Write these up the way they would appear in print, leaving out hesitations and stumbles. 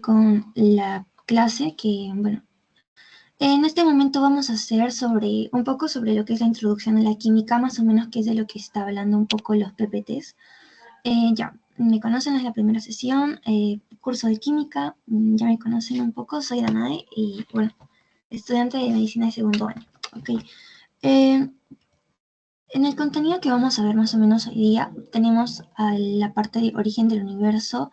con la clase que, bueno, en este momento vamos a hacer un poco sobre lo que es la introducción a la química, más o menos que es de lo que está hablando un poco los PPTs. Ya, me conocen, es la primera sesión, curso de química, ya me conocen un poco, soy Danae y, bueno, estudiante de medicina de segundo año. Ok. En el contenido que vamos a ver más o menos hoy día, tenemos a la parte de origen del universo,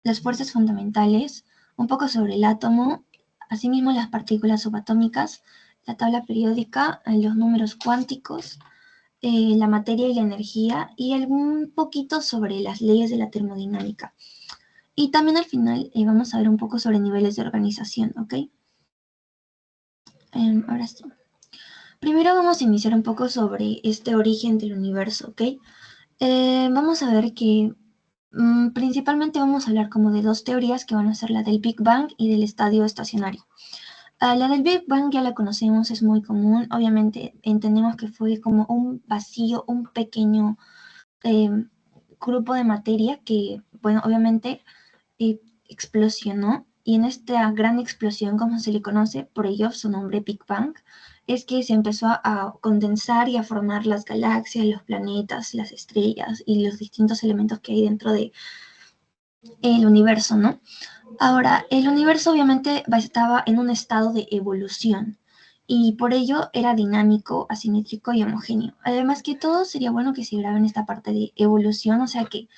las fuerzas fundamentales, un poco sobre el átomo, asimismo las partículas subatómicas, la tabla periódica, los números cuánticos, la materia y la energía, y algún poquito sobre las leyes de la termodinámica. Y también al final vamos a ver un poco sobre niveles de organización, ¿ok? Ahora sí. Primero vamos a iniciar un poco sobre este origen del universo, ¿ok? Vamos a ver que principalmente vamos a hablar como de dos teorías que van a ser la del Big Bang y del estadio estacionario. La del Big Bang ya la conocemos, es muy común. Obviamente entendemos que fue como un vacío, un pequeño eh, grupo de materia que, bueno, obviamente explosionó. Y en esta gran explosión, como se le conoce, por ello su nombre Big Bang, es que se empezó a condensar y a formar las galaxias, los planetas, las estrellas y los distintos elementos que hay dentro de el universo, ¿no? Ahora, el universo obviamente estaba en un estado de evolución y por ello era dinámico, asimétrico y homogéneo. Además que todo sería bueno que se grabe en esta parte de evolución, o sea que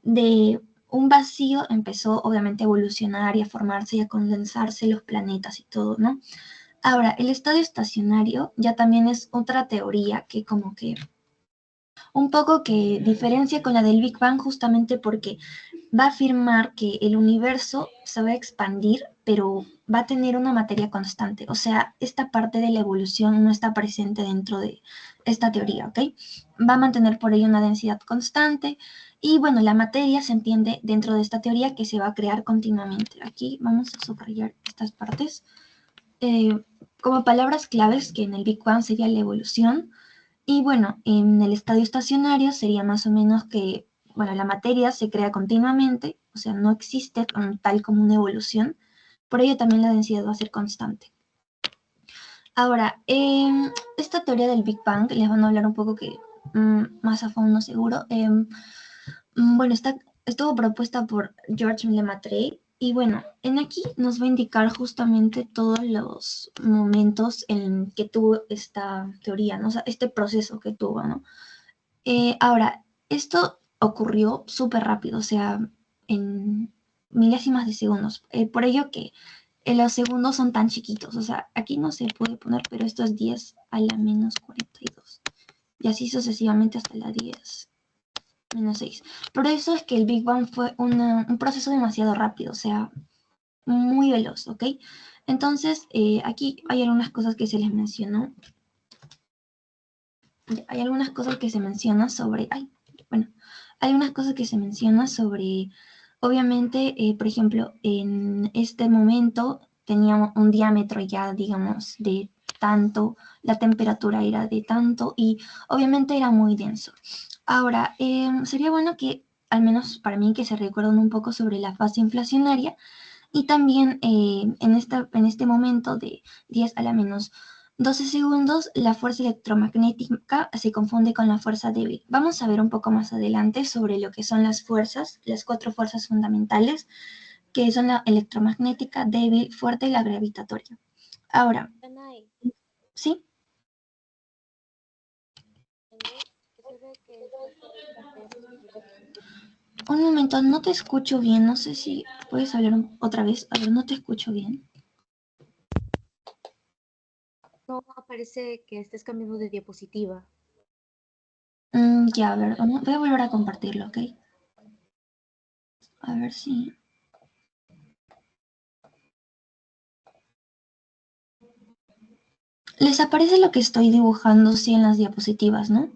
de un vacío empezó obviamente a evolucionar y a formarse y a condensarse los planetas y todo, ¿no? Ahora, el estadio estacionario ya también es otra teoría que como que un poco que diferencia con la del Big Bang justamente porque va a afirmar que el universo se va a expandir, pero va a tener una materia constante. O sea, esta parte de la evolución no está presente dentro de esta teoría, ¿ok? Va a mantener por ello una densidad constante y bueno, la materia se entiende dentro de esta teoría que se va a crear continuamente. Aquí vamos a subrayar estas partes. Como palabras claves que en el Big Bang sería la evolución, y bueno, en el estadio estacionario sería más o menos que, bueno, la materia se crea continuamente, o sea, no existe tal como una evolución, por ello también la densidad va a ser constante. Ahora, esta teoría del Big Bang, les van a hablar un poco que más a fondo seguro. Bueno, estuvo propuesta por Georges Lemaitre y bueno, en aquí nos va a indicar justamente todos los momentos en que tuvo esta teoría, ¿no? O sea, este proceso que tuvo, ¿no? Ahora, esto ocurrió súper rápido, o sea, en milésimas de segundos. Por ello que los segundos son tan chiquitos. O sea, aquí no se puede poner, pero esto es 10 a la menos 42. Y así sucesivamente hasta la 10 menos 6. Por eso es que el Big Bang fue un proceso demasiado rápido, o sea, muy veloz, ¿ok? Entonces, aquí hay algunas cosas que se les mencionó. Hay algunas cosas que se menciona sobre, bueno, hay unas cosas que se menciona sobre, obviamente, por ejemplo, en este momento teníamos un diámetro ya, digamos, de tanto, la temperatura era de tanto y obviamente era muy denso. Ahora, sería bueno que, al menos para mí, que se recuerden un poco sobre la fase inflacionaria y también en este momento de 10 a la menos 12 segundos, la fuerza electromagnética se confunde con la fuerza débil. Vamos a ver un poco más adelante sobre lo que son las fuerzas, las cuatro fuerzas fundamentales, que son la electromagnética, débil, fuerte y la gravitatoria. Ahora, Danae, ¿sí? se ve que estás bastante suspendido. Un momento, no te escucho bien. No sé si puedes hablar otra vez. A ver, no te escucho bien. No parece que estés cambiando de diapositiva. Ya, a ver, voy a volver a compartirlo, ¿ok? A ver si... Les aparece lo que estoy dibujando, sí, en las diapositivas, ¿no?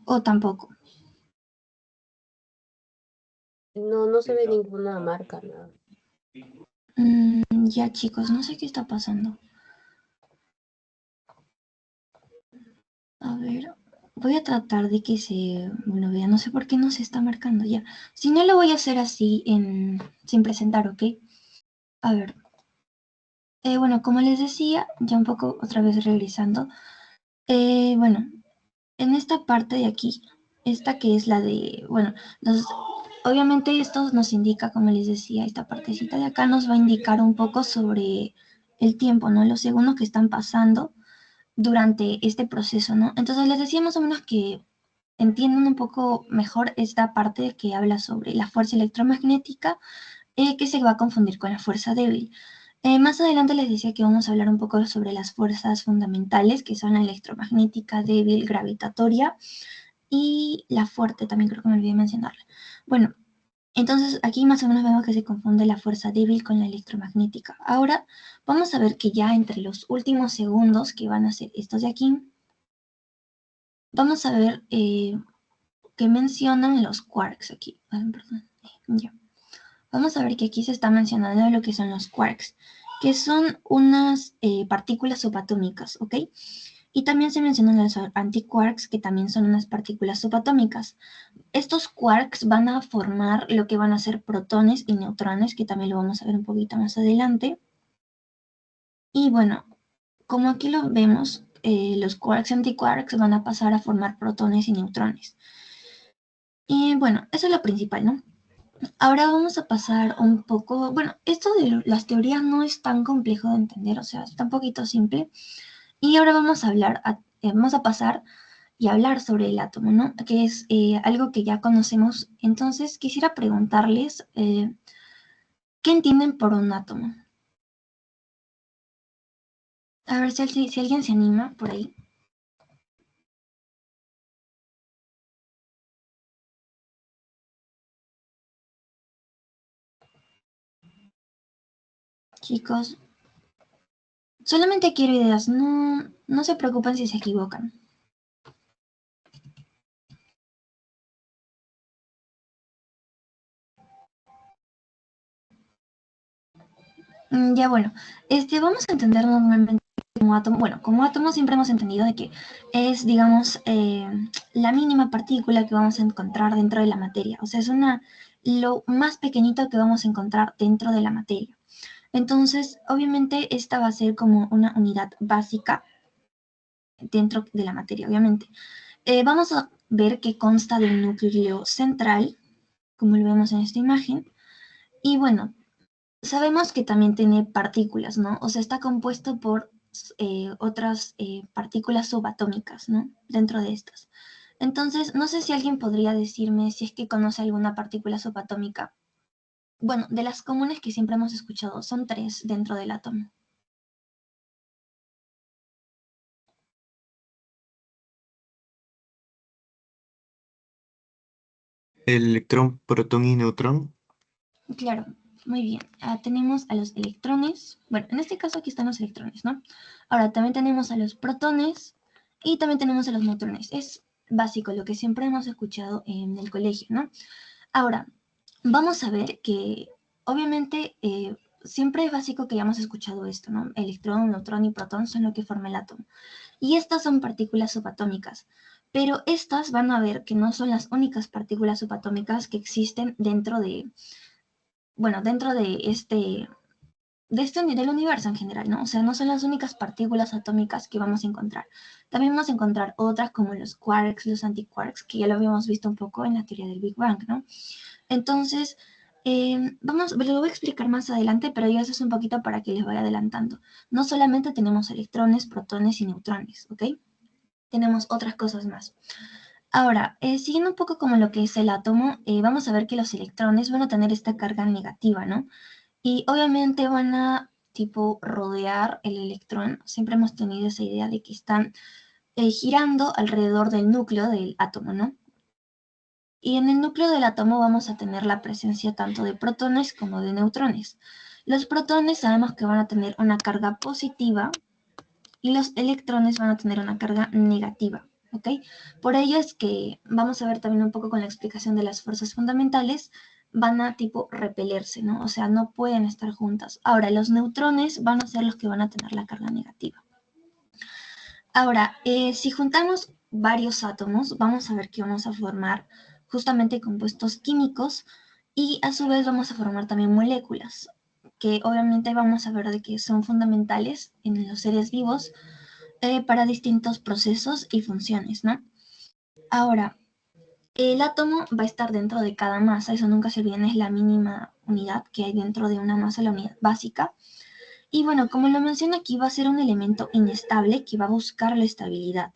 O tampoco. No, no se ve ninguna marca, nada. Ya, chicos, no sé qué está pasando. A ver. Voy a tratar de que bueno, vea, no sé por qué no se está marcando ya. Si no, lo voy a hacer así, sin presentar, ¿ok? A ver, bueno, como les decía, ya un poco otra vez regresando, bueno, en esta parte de aquí, esta que es la de, bueno, obviamente esto nos indica, como les decía, esta partecita de acá nos va a indicar un poco sobre el tiempo, ¿no? Los segundos que están pasando durante este proceso, ¿no? Entonces les decía más o menos que entiendan un poco mejor esta parte que habla sobre la fuerza electromagnética, que se va a confundir con la fuerza débil. Más adelante les decía que vamos a hablar un poco sobre las fuerzas fundamentales, que son la electromagnética, débil, gravitatoria y la fuerte, también creo que me olvidé mencionarla. Bueno, entonces aquí más o menos vemos que se confunde la fuerza débil con la electromagnética. Ahora vamos a ver que ya entre los últimos segundos, que van a ser estos de aquí, vamos a ver que mencionan los quarks aquí. Perdón, ya. Vamos a ver que aquí se está mencionando lo que son los quarks, que son unas partículas subatómicas, ¿ok? Y también se mencionan los antiquarks, que también son unas partículas subatómicas. Estos quarks van a formar lo que van a ser protones y neutrones, que también lo vamos a ver un poquito más adelante. Y bueno, como aquí lo vemos, los quarks y antiquarks van a pasar a formar protones y neutrones. Y bueno, eso es lo principal, ¿no? Ahora vamos a pasar un poco, bueno, esto de las teorías no es tan complejo de entender, o sea, está un poquito simple. Y ahora vamos a vamos a pasar y hablar sobre el átomo, ¿no? Que es algo que ya conocemos. Entonces, quisiera preguntarles, ¿qué entienden por un átomo? A ver si alguien se anima por ahí. Chicos, solamente quiero ideas, no se preocupen si se equivocan. Ya bueno, vamos a entender normalmente como átomo, bueno, como átomo siempre hemos entendido de que es, digamos, la mínima partícula que vamos a encontrar dentro de la materia, o sea, es lo más pequeñito que vamos a encontrar dentro de la materia. Entonces, obviamente, esta va a ser como una unidad básica dentro de la materia, obviamente. Vamos a ver que consta de un núcleo central, como lo vemos en esta imagen, y bueno, sabemos que también tiene partículas, ¿no? O sea, está compuesto por otras partículas subatómicas, ¿no? Dentro de estas. Entonces, no sé si alguien podría decirme si es que conoce alguna partícula subatómica. Bueno, de las comunes que siempre hemos escuchado, son tres dentro del átomo. El electrón, protón y neutrón. Claro, muy bien. Tenemos a los electrones. Bueno, en este caso aquí están los electrones, ¿no? Ahora también tenemos a los protones y también tenemos a los neutrones. Es básico, lo que siempre hemos escuchado en el colegio, ¿no? Ahora, vamos a ver que obviamente siempre es básico que hayamos escuchado esto, ¿no? Electrón, neutrón y protón son lo que forma el átomo. Y estas son partículas subatómicas. Pero estas van a ver que no son las únicas partículas subatómicas que existen dentro bueno, dentro del universo en general, ¿no? O sea, no son las únicas partículas atómicas que vamos a encontrar. También vamos a encontrar otras como los quarks, los antiquarks, que ya lo habíamos visto un poco en la teoría del Big Bang, ¿no? Entonces, lo voy a explicar más adelante, pero ya eso es un poquito para que les vaya adelantando. No solamente tenemos electrones, protones y neutrones, ¿ok? Tenemos otras cosas más. Ahora, siguiendo un poco como lo que es el átomo, vamos a ver que los electrones van a tener esta carga negativa, ¿no? Y obviamente van a, tipo, rodear el electrón. Siempre hemos tenido esa idea de que están girando alrededor del núcleo del átomo, ¿no? Y en el núcleo del átomo vamos a tener la presencia tanto de protones como de neutrones. Los protones sabemos que van a tener una carga positiva y los electrones van a tener una carga negativa, ¿ok? Por ello es que vamos a ver también un poco con la explicación de las fuerzas fundamentales, van a tipo repelerse, ¿no? O sea, no pueden estar juntas. Ahora, los neutrones van a ser los que van a tener la carga negativa. Ahora, si juntamos varios átomos, vamos a ver que vamos a formar justamente compuestos químicos y a su vez vamos a formar también moléculas, que obviamente vamos a ver de que son fundamentales en los seres vivos para distintos procesos y funciones, ¿no? Ahora, el átomo va a estar dentro de cada masa, eso nunca se olviden, es la mínima unidad que hay dentro de una masa, la unidad básica. Y bueno, como lo menciono aquí, va a ser un elemento inestable que va a buscar la estabilidad.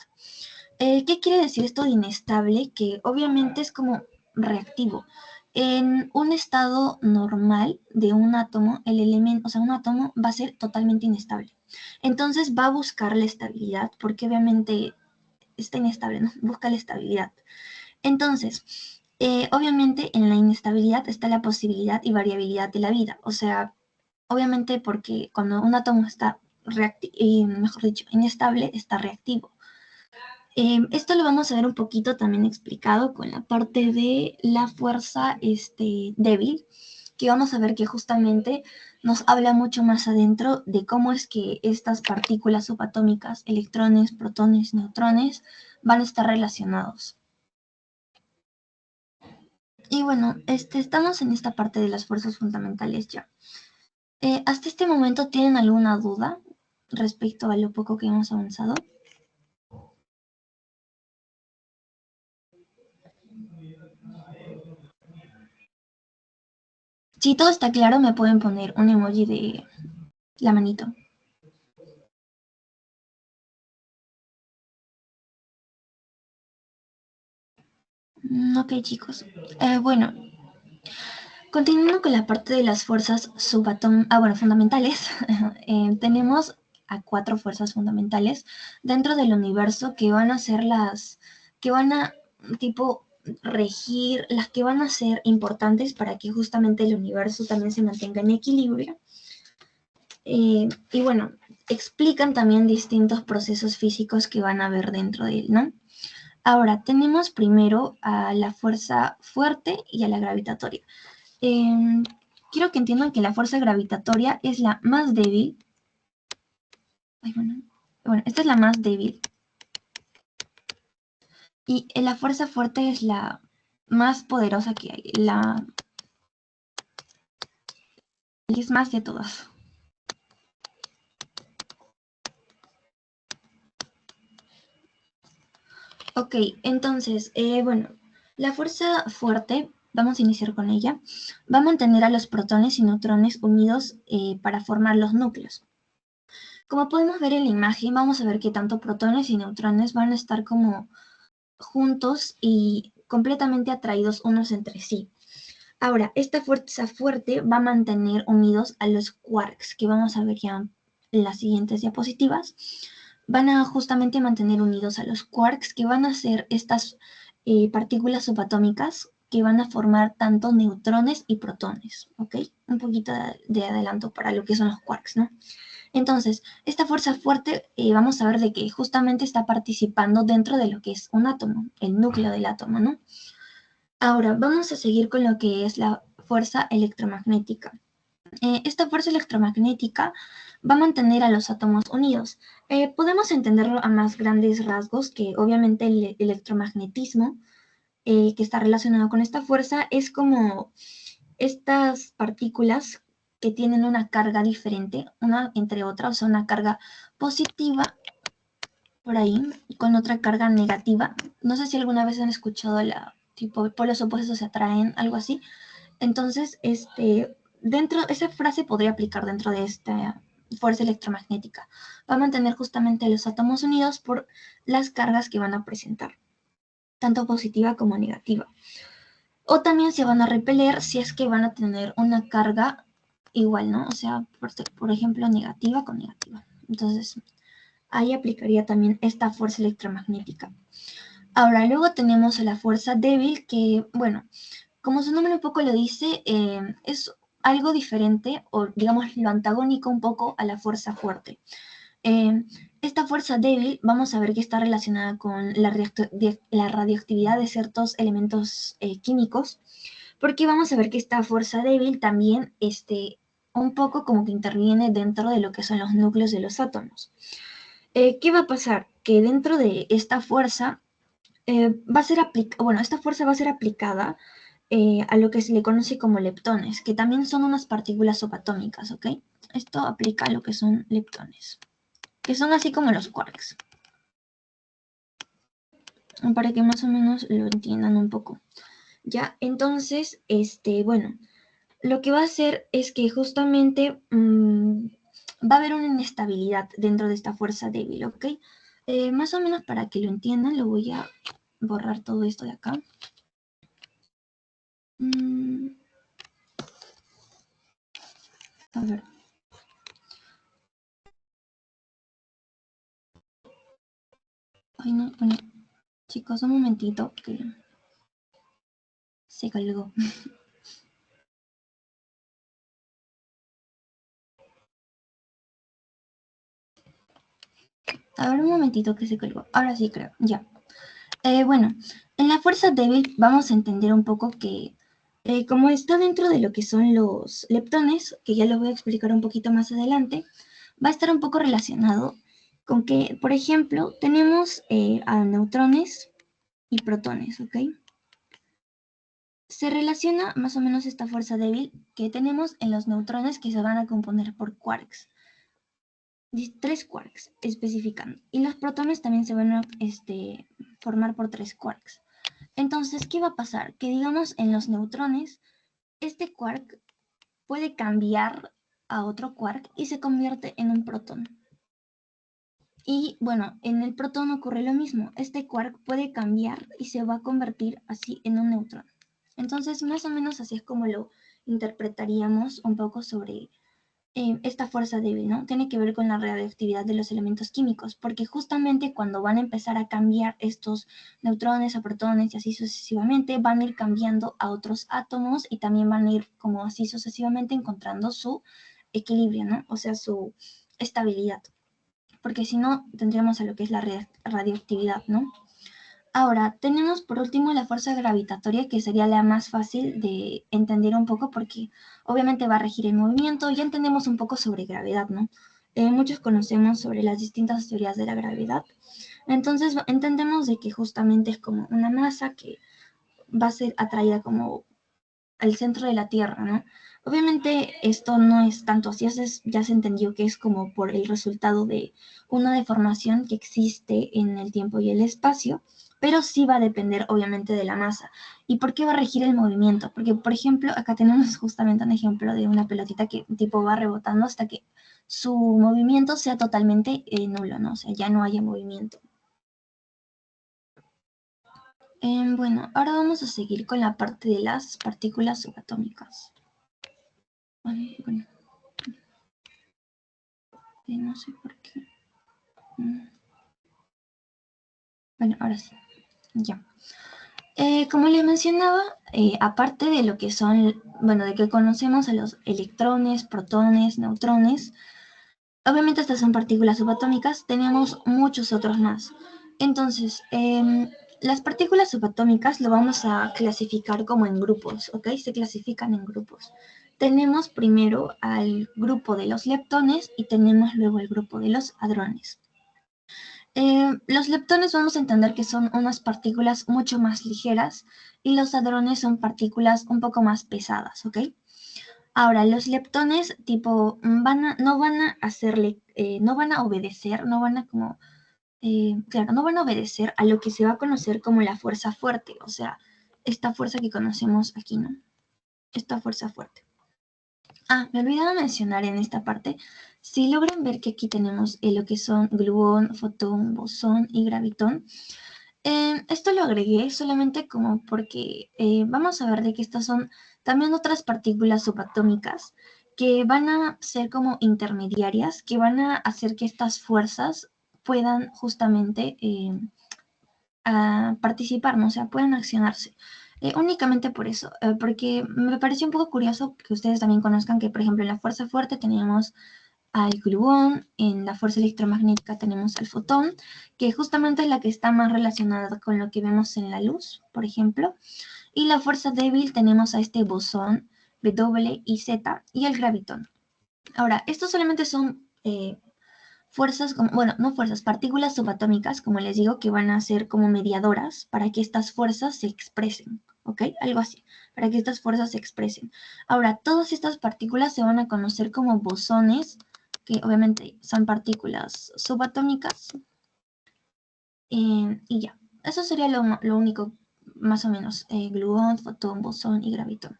¿Qué quiere decir esto de inestable? Que obviamente es como reactivo. En un estado normal de un átomo, el elemento, o sea, un átomo va a ser totalmente inestable. Entonces va a buscar la estabilidad, porque obviamente está inestable, ¿no? Busca la estabilidad. Entonces, obviamente en la inestabilidad está la posibilidad y variabilidad de la vida. O sea, obviamente porque cuando un átomo está mejor dicho, inestable, está reactivo. Esto lo vamos a ver un poquito también explicado con la parte de la fuerza débil, que vamos a ver que justamente nos habla mucho más adentro de cómo es que estas partículas subatómicas, electrones, protones, neutrones, van a estar relacionados. Y bueno, estamos en esta parte de las fuerzas fundamentales ya. ¿Hasta este momento tienen alguna duda respecto a lo poco que hemos avanzado? Si todo está claro, me pueden poner un emoji de la manito. Ok, chicos. Bueno, continuando con la parte de las fuerzas fundamentales, tenemos a 4 fuerzas fundamentales dentro del universo que van a ser que van a, tipo, regir, las que van a ser importantes para que justamente el universo también se mantenga en equilibrio. Y bueno, explican también distintos procesos físicos que van a haber dentro de él, ¿no? Ahora, tenemos primero a la fuerza fuerte y a la gravitatoria. Quiero que entiendan que la fuerza gravitatoria es la más débil. Ay, bueno, esta es la más débil. Y la fuerza fuerte es la más poderosa que hay. Es más de todas. Ok, entonces, bueno, la fuerza fuerte, vamos a iniciar con ella, va a mantener a los protones y neutrones unidos para formar los núcleos. Como podemos ver en la imagen, vamos a ver que tanto protones y neutrones van a estar como juntos y completamente atraídos unos entre sí. Ahora, esta fuerza fuerte va a mantener unidos a los quarks, que vamos a ver ya en las siguientes diapositivas. Van a justamente mantener unidos a los quarks, que van a ser estas partículas subatómicas que van a formar tanto neutrones y protones, ¿ok? Un poquito de adelanto para lo que son los quarks, ¿no? Entonces, esta fuerza fuerte, vamos a ver de que justamente está participando dentro de lo que es un átomo, el núcleo del átomo, ¿no? Ahora, vamos a seguir con lo que es la fuerza electromagnética. Esta fuerza electromagnética va a mantener a los átomos unidos. Podemos entenderlo a más grandes rasgos, que obviamente el electromagnetismo que está relacionado con esta fuerza es como estas partículas que tienen una carga diferente, una entre otras, o sea, una carga positiva por ahí con otra carga negativa. No sé si alguna vez han escuchado la tipo polos opuestos se atraen, algo así. Entonces, esa frase podría aplicar dentro de esta fuerza electromagnética. Va a mantener justamente los átomos unidos por las cargas que van a presentar, tanto positiva como negativa. O también se van a repeler si es que van a tener una carga igual, ¿no? O sea, por ejemplo, negativa con negativa. Entonces, ahí aplicaría también esta fuerza electromagnética. Ahora, luego tenemos la fuerza débil, que, bueno, como su nombre un poco lo dice, es algo diferente, o digamos lo antagónico un poco a la fuerza fuerte. Esta fuerza débil vamos a ver que está relacionada con la radioactividad de ciertos elementos químicos, porque vamos a ver que esta fuerza débil también un poco como que interviene dentro de lo que son los núcleos de los átomos. ¿Qué va a pasar? que dentro de esta fuerza esta fuerza va a ser aplicada a lo que se le conoce como leptones, que también son unas partículas subatómicas, ¿ok? Esto aplica a lo que son leptones, que son así como los quarks, para que más o menos lo entiendan un poco. Ya, entonces, bueno, lo que va a hacer es que justamente va a haber una inestabilidad dentro de esta fuerza débil, ¿ok? Más o menos para que lo entiendan, lo voy a borrar todo esto de acá. A ver. Ay, no, bueno, chicos, un momentito que se colgó. A ver, un momentito que se colgó. Ahora sí creo, ya. Bueno, en la fuerza débil vamos a entender un poco que como está dentro de lo que son los leptones, que ya lo voy a explicar un poquito más adelante, va a estar un poco relacionado con que, por ejemplo, tenemos a neutrones y protones, ¿ok? Se relaciona más o menos esta fuerza débil que tenemos en los neutrones que se van a componer por quarks. 3 quarks especificando. Y los protones también se van a formar por 3 quarks. Entonces, ¿qué va a pasar? Que digamos en los neutrones, este quark puede cambiar a otro quark y se convierte en un protón. Y bueno, en el protón ocurre lo mismo. Este quark puede cambiar y se va a convertir así en un neutrón. Entonces, más o menos así es como lo interpretaríamos un poco sobre esta fuerza débil, ¿no? Tiene que ver con la radioactividad de los elementos químicos, porque justamente cuando van a empezar a cambiar estos neutrones a protones y así sucesivamente, van a ir cambiando a otros átomos y también van a ir como así sucesivamente encontrando su equilibrio, ¿no? O sea, su estabilidad, porque si no, tendríamos a lo que es la radioactividad, ¿no? Ahora, tenemos por último la fuerza gravitatoria, que sería la más fácil de entender un poco porque obviamente va a regir el movimiento. Ya entendemos un poco sobre gravedad, ¿no? Muchos conocemos sobre las distintas teorías de la gravedad. Entonces, entendemos de que justamente es como una masa que va a ser atraída como al centro de la Tierra, ¿no? Obviamente esto no es tanto así, ya se entendió que es como por el resultado de una deformación que existe en el tiempo y el espacio, pero sí va a depender obviamente de la masa. ¿Y por qué va a regir el movimiento? Porque, por ejemplo, acá tenemos justamente un ejemplo de una pelotita que tipo va rebotando hasta que su movimiento sea totalmente nulo, ¿no? O sea, ya no haya movimiento. Bueno, ahora vamos a seguir con la parte de las partículas subatómicas. Bueno, no sé por qué. Bueno, ahora sí, ya. Como les mencionaba, aparte de lo que son, bueno, de que conocemos a los electrones, protones, neutrones, obviamente estas son partículas subatómicas, tenemos muchos otros más. Entonces, las partículas subatómicas lo vamos a clasificar como en grupos, ¿ok? Se clasifican en grupos. Tenemos primero al grupo de los leptones y tenemos luego el grupo de los hadrones. Los leptones vamos a entender que son unas partículas mucho más ligeras y los hadrones son partículas un poco más pesadas, ¿ok? Ahora, los leptones tipo no van a hacerle, no van a obedecer, no van a como, claro, no van a obedecer a lo que se va a conocer como la fuerza fuerte, o sea, esta fuerza que conocemos aquí, ¿no? Esta fuerza fuerte. Ah, me olvidaba mencionar en esta parte, si logran ver que aquí tenemos lo que son gluón, fotón, bosón y gravitón. Esto lo agregué solamente como porque vamos a ver de que estas son también otras partículas subatómicas que van a ser como intermediarias, que van a hacer que estas fuerzas puedan justamente a participar, ¿no? O sea, pueden accionarse. Únicamente por eso, porque me pareció un poco curioso que ustedes también conozcan que, por ejemplo, en la fuerza fuerte tenemos al gluón, en la fuerza electromagnética tenemos al fotón, que justamente es la que está más relacionada con lo que vemos en la luz, por ejemplo, y la fuerza débil tenemos a este bosón W y Z y el gravitón. Ahora, estos solamente son fuerzas, bueno, no fuerzas, partículas subatómicas, como les digo, que van a ser como mediadoras para que estas fuerzas se expresen, ¿ok? Algo así, para que estas fuerzas se expresen. Ahora, todas estas partículas se van a conocer como bosones, que obviamente son partículas subatómicas, y ya. Eso sería lo único, más o menos, gluón, fotón, bosón y gravitón.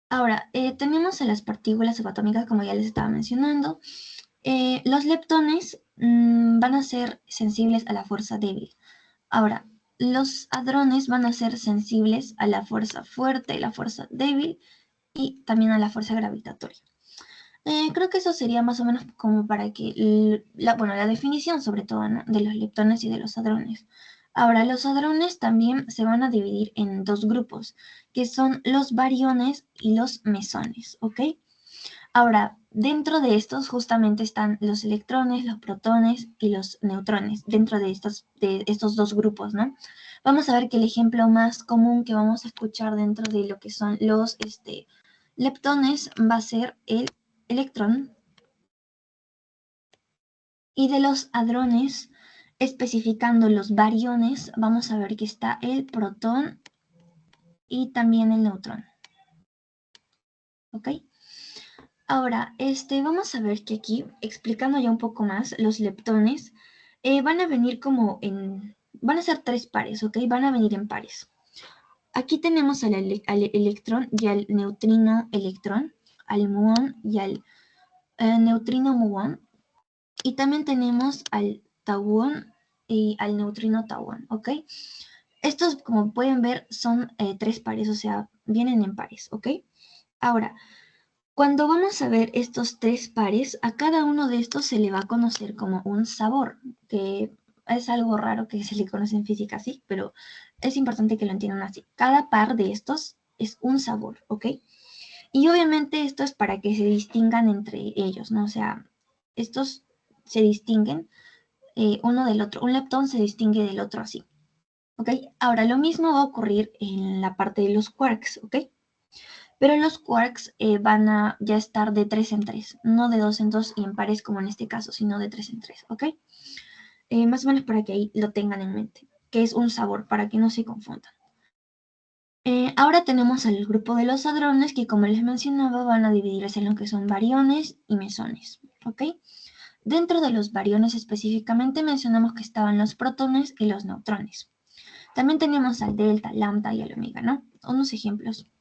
Ahora, tenemos a las partículas subatómicas, como ya les estaba mencionando. Los leptones van a ser sensibles a la fuerza débil. Ahora, los hadrones van a ser sensibles a la fuerza fuerte, la fuerza débil y también a la fuerza gravitatoria. Creo que eso sería más o menos como para que, la definición sobre todo, ¿no?, de los leptones y de los hadrones. Ahora, los hadrones también se van a dividir en dos grupos, que son los bariones y los mesones, ¿ok? Ahora, dentro de estos justamente están los electrones, los protones y los neutrones, dentro de estos dos grupos, ¿no? Vamos a ver que el ejemplo más común que vamos a escuchar dentro de lo que son los leptones va a ser el electrón, y de los hadrones, especificando los bariones, vamos a ver que está el protón y también el neutrón. ¿Ok? Ahora, vamos a ver que aquí, explicando ya un poco más, los leptones van a venir van a ser tres pares, ¿ok? Van a venir en pares. Aquí tenemos al electrón y al neutrino electrón, al muón y al neutrino muón, y también tenemos al tauón y al neutrino tauón, ¿ok? Estos, como pueden ver, son tres pares, o sea, vienen en pares, ¿ok? Ahora, cuando vamos a ver estos tres pares, a cada uno de estos se le va a conocer como un sabor, que es algo raro que se le conoce en física así, pero es importante que lo entiendan así. Cada par de estos es un sabor, ¿ok? Y obviamente esto es para que se distingan entre ellos, ¿no? O sea, estos se distinguen uno del otro. Un leptón se distingue del otro así, ¿ok? Ahora, lo mismo va a ocurrir en la parte de los quarks, ¿ok? Pero los quarks van a ya estar de 3 en 3, no de 2 en 2 y en pares como en este caso, sino de 3 en 3, ¿ok? Más o menos para que ahí lo tengan en mente, que es un sabor, para que no se confundan. Ahora tenemos al grupo de los hadrones, que como les mencionaba, van a dividirse en lo que son bariones y mesones, ¿ok? Dentro de los bariones específicamente mencionamos que estaban los protones y los neutrones. También teníamos al delta, lambda y al omega, ¿no? Unos ejemplos.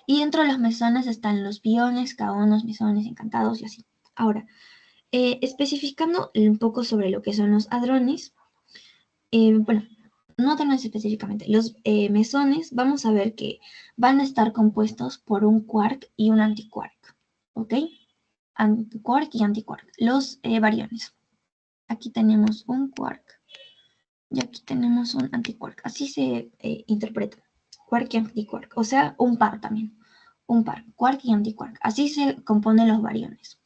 Y dentro de los mesones están los biones, kaones, mesones, encantados y así. Ahora, especificando un poco sobre lo que son los hadrones, bueno, no hadrones específicamente, los mesones, vamos a ver que van a estar compuestos por un quark y un antiquark, ¿ok? Quark y antiquark, los bariones. Aquí tenemos un quark y aquí tenemos un antiquark. Así se interpreta, quark y antiquark, o sea, un par también. Un par, quark y antiquark. Así se componen los bariones.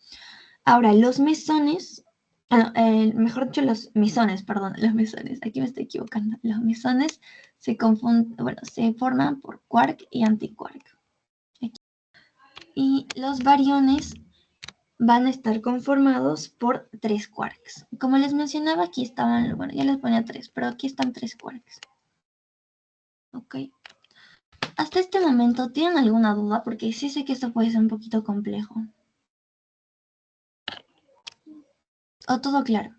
Ahora, los mesones, mejor dicho, los mesones, perdón, los mesones, aquí me estoy equivocando. Los mesones se forman por quark y antiquark. Aquí. Y los bariones van a estar conformados por 3 quarks. Como les mencionaba, aquí estaban, bueno, ya les ponía 3, pero aquí están 3 quarks. Ok. Hasta este momento, ¿tienen alguna duda? Porque sí sé que esto puede ser un poquito complejo. ¿O todo claro?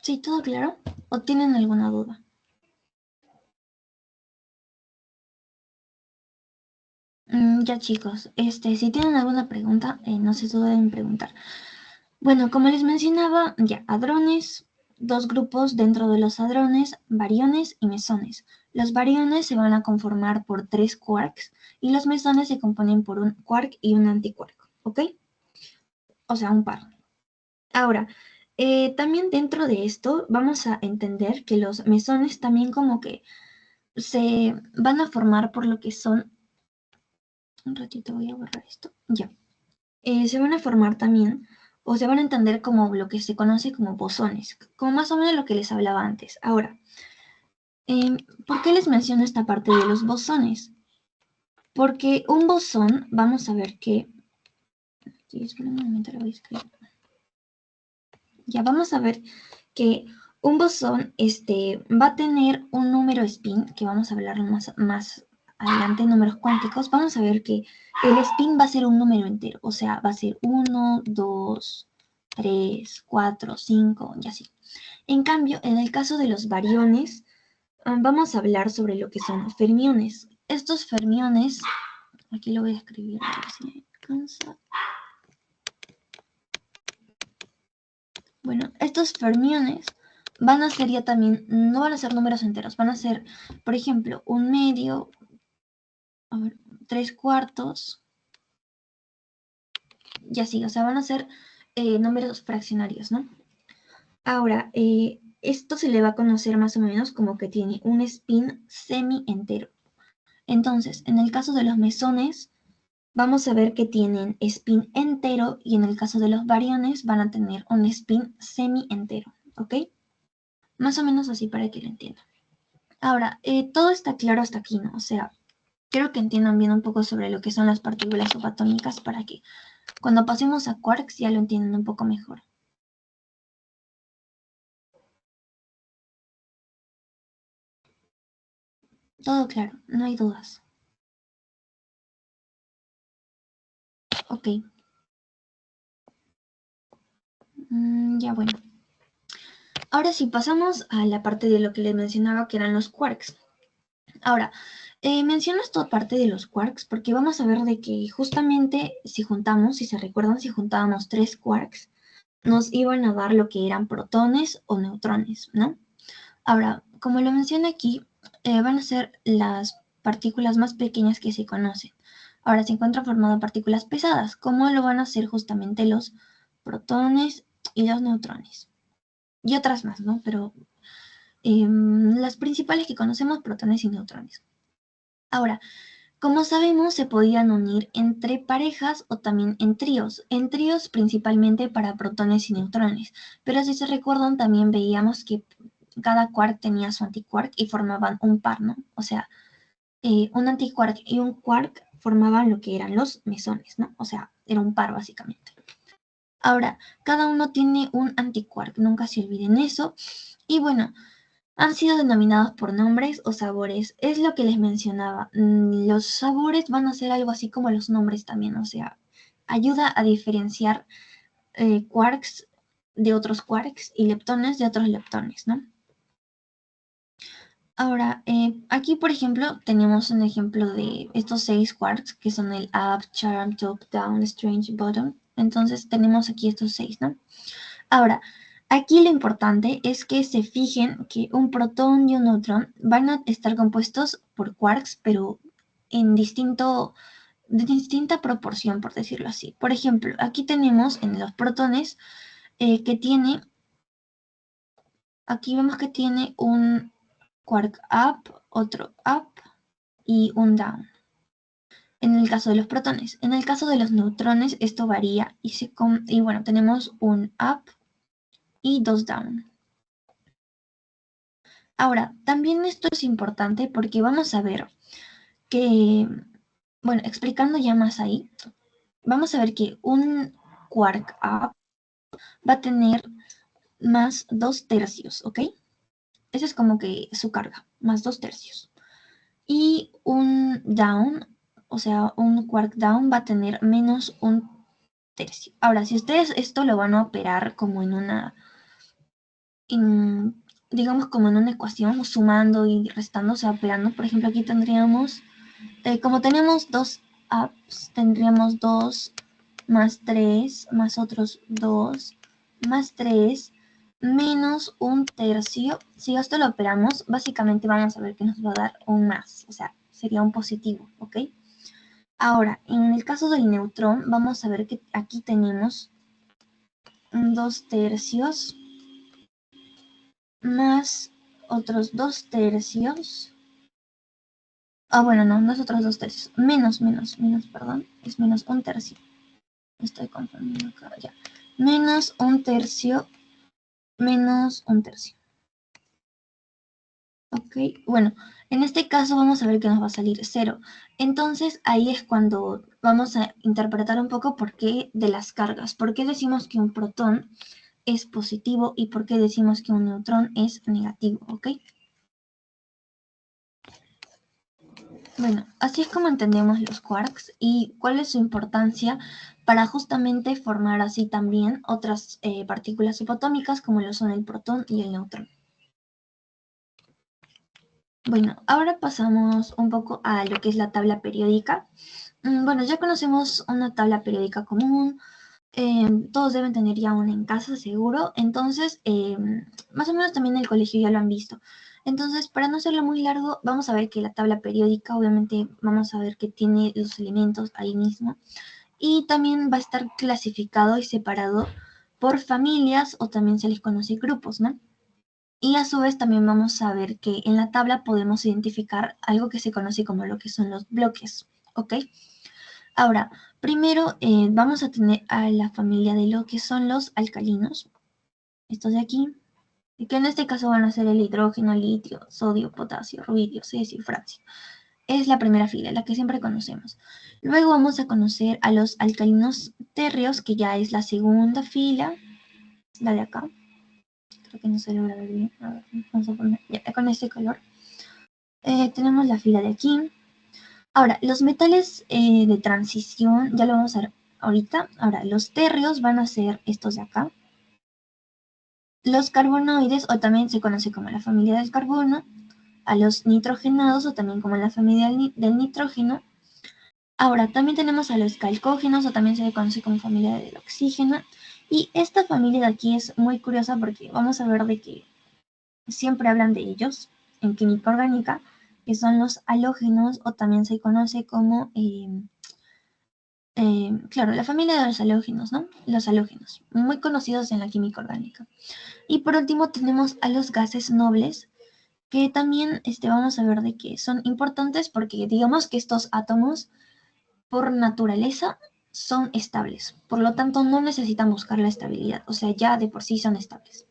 ¿Sí, todo claro? ¿O tienen alguna duda? Ya chicos, si tienen alguna pregunta, no se duden en preguntar. Bueno, como les mencionaba, ya, hadrones, dos grupos dentro de los hadrones, bariones y mesones. Los bariones se van a conformar por 3 quarks y los mesones se componen por un quark y un antiquark, ¿ok? O sea, un par. Ahora, también dentro de esto vamos a entender que los mesones también como que se van a formar por lo que son... Un ratito voy a borrar esto. Ya. Se van a formar también o se van a entender como lo que se conoce como bosones, como más o menos lo que les hablaba antes. Ahora, ¿por qué les menciono esta parte de los bosones? Porque un bosón, vamos a ver que... Sí, espera un momento, lo voy a escribir. Ya vamos a ver que un bosón va a tener un número spin, que vamos a hablar más adelante, números cuánticos. Vamos a ver que el spin va a ser un número entero, o sea, va a ser 1, 2, 3, 4, 5 y así. En cambio, en el caso de los bariones, vamos a hablar sobre lo que son fermiones. Estos fermiones, aquí lo voy a escribir, a ver si me alcanza. Bueno, estos fermiones van a ser ya también, no van a ser números enteros, van a ser, por ejemplo, un medio, a ver, 3/4, y así, o sea, van a ser números fraccionarios, ¿no? Ahora, esto se le va a conocer más o menos como que tiene un spin semi-entero. Entonces, en el caso de los mesones, vamos a ver que tienen spin entero y en el caso de los bariones van a tener un spin semi-entero, ¿ok? Más o menos así para que lo entiendan. Ahora, todo está claro hasta aquí, ¿no? O sea, quiero que entiendan bien un poco sobre lo que son las partículas subatómicas para que cuando pasemos a quarks ya lo entiendan un poco mejor. Todo claro, no hay dudas. Ok. Ya bueno. Ahora sí, pasamos a la parte de lo que les mencionaba que eran los quarks. Ahora, menciono esta parte de los quarks porque vamos a ver de que justamente si juntamos, si se recuerdan, si juntábamos 3 quarks, nos iban a dar lo que eran protones o neutrones, ¿no? Ahora, como lo mencioné aquí, van a ser las partículas más pequeñas que se conocen. Ahora se encuentran formando partículas pesadas, como lo van a ser justamente los protones y los neutrones. Y otras más, ¿no? Pero las principales que conocemos, protones y neutrones. Ahora, como sabemos, se podían unir entre parejas o también en tríos principalmente para protones y neutrones, pero si se recuerdan también veíamos que cada quark tenía su antiquark y formaban un par, ¿no? O sea, un antiquark y un quark formaban lo que eran los mesones, ¿no? O sea, era un par básicamente. Ahora, cada uno tiene un antiquark, nunca se olviden eso. Y bueno, han sido denominados por nombres o sabores. Es lo que les mencionaba. Los sabores van a ser algo así como los nombres también, o sea, ayuda a diferenciar quarks de otros quarks y leptones de otros leptones, ¿no? Ahora, aquí por ejemplo tenemos un ejemplo de estos 6 quarks que son el up, charm, top, down, strange, bottom. Entonces tenemos aquí estos 6, ¿no? Ahora, aquí lo importante es que se fijen que un protón y un neutrón van a estar compuestos por quarks, pero en de distinta proporción, por decirlo así. Por ejemplo, aquí tenemos en los protones que tiene, aquí vemos que tiene un quark up, otro up y un down. En el caso de los protones. En el caso de los neutrones esto varía y bueno, tenemos un up y dos down. Ahora, también esto es importante porque vamos a ver que, bueno, explicando ya más ahí, vamos a ver que un quark up va a tener más 2/3, ¿ok? Esa es como que su carga, más 2/3. Y un down, o sea, un quark down va a tener menos 1/3. Ahora, si ustedes esto lo van a operar como en una, digamos como en una ecuación, sumando y restando, o sea, operando, por ejemplo, aquí tendríamos, como tenemos dos ups, tendríamos 2 más 3 más otros 2 más 3 menos 1/3. Si esto lo operamos, básicamente vamos a ver que nos va a dar un más, o sea, sería un positivo, ¿ok? Ahora, en el caso del neutrón, vamos a ver que aquí tenemos 2/3 más otros 2/3. Bueno, no es otros 2/3. Menos, perdón. Es menos 1/3. Estoy confundiendo acá, ya. menos 1/3 menos 1/3. Ok, bueno, en este caso vamos a ver que nos va a salir 0. Entonces ahí es cuando vamos a interpretar un poco por qué de las cargas. ¿Por qué decimos que un protón es positivo y por qué decimos que un neutrón es negativo? ¿Ok? Bueno, así es como entendemos los quarks y cuál es su importancia para justamente formar así también otras partículas subatómicas como lo son el protón y el neutrón. Bueno, ahora pasamos un poco a lo que es la tabla periódica. Bueno, ya conocemos una tabla periódica común, todos deben tener ya una en casa seguro, entonces más o menos también en el colegio ya lo han visto. Entonces, para no hacerlo muy largo, vamos a ver que la tabla periódica, obviamente vamos a ver que tiene los elementos ahí mismo y también va a estar clasificado y separado por familias o también se les conoce grupos, ¿no? Y a su vez también vamos a ver que en la tabla podemos identificar algo que se conoce como lo que son los bloques, ¿ok? Ahora, primero vamos a tener a la familia de lo que son los alcalinos, estos de aquí, que en este caso van a ser el hidrógeno, litio, sodio, potasio, rubidio, cesio y francio. Es la primera fila, la que siempre conocemos. Luego vamos a conocer a los alcalinos térreos, que ya es la segunda fila, la de acá. Creo que no se logra ver bien. A ver, vamos a poner ya, con este color. Tenemos la fila de aquí. Ahora, los metales de transición, ya lo vamos a ver ahorita. Ahora, los térreos van a ser estos de acá. Los carbonoides, o también se conoce como la familia del carbono. A los nitrogenados, o también como la familia del nitrógeno. Ahora, también tenemos a los calcógenos, o también se le conoce como familia del oxígeno. Y esta familia de aquí es muy curiosa porque vamos a ver de que siempre hablan de ellos en química orgánica, que son los halógenos, o también se conoce como, claro, la familia de los halógenos, ¿no? Los halógenos, muy conocidos en la química orgánica. Y por último tenemos a los gases nobles, que también vamos a ver de que son importantes porque digamos que estos átomos por naturaleza son estables, por lo tanto no necesitan buscar la estabilidad, o sea, ya de por sí son estables.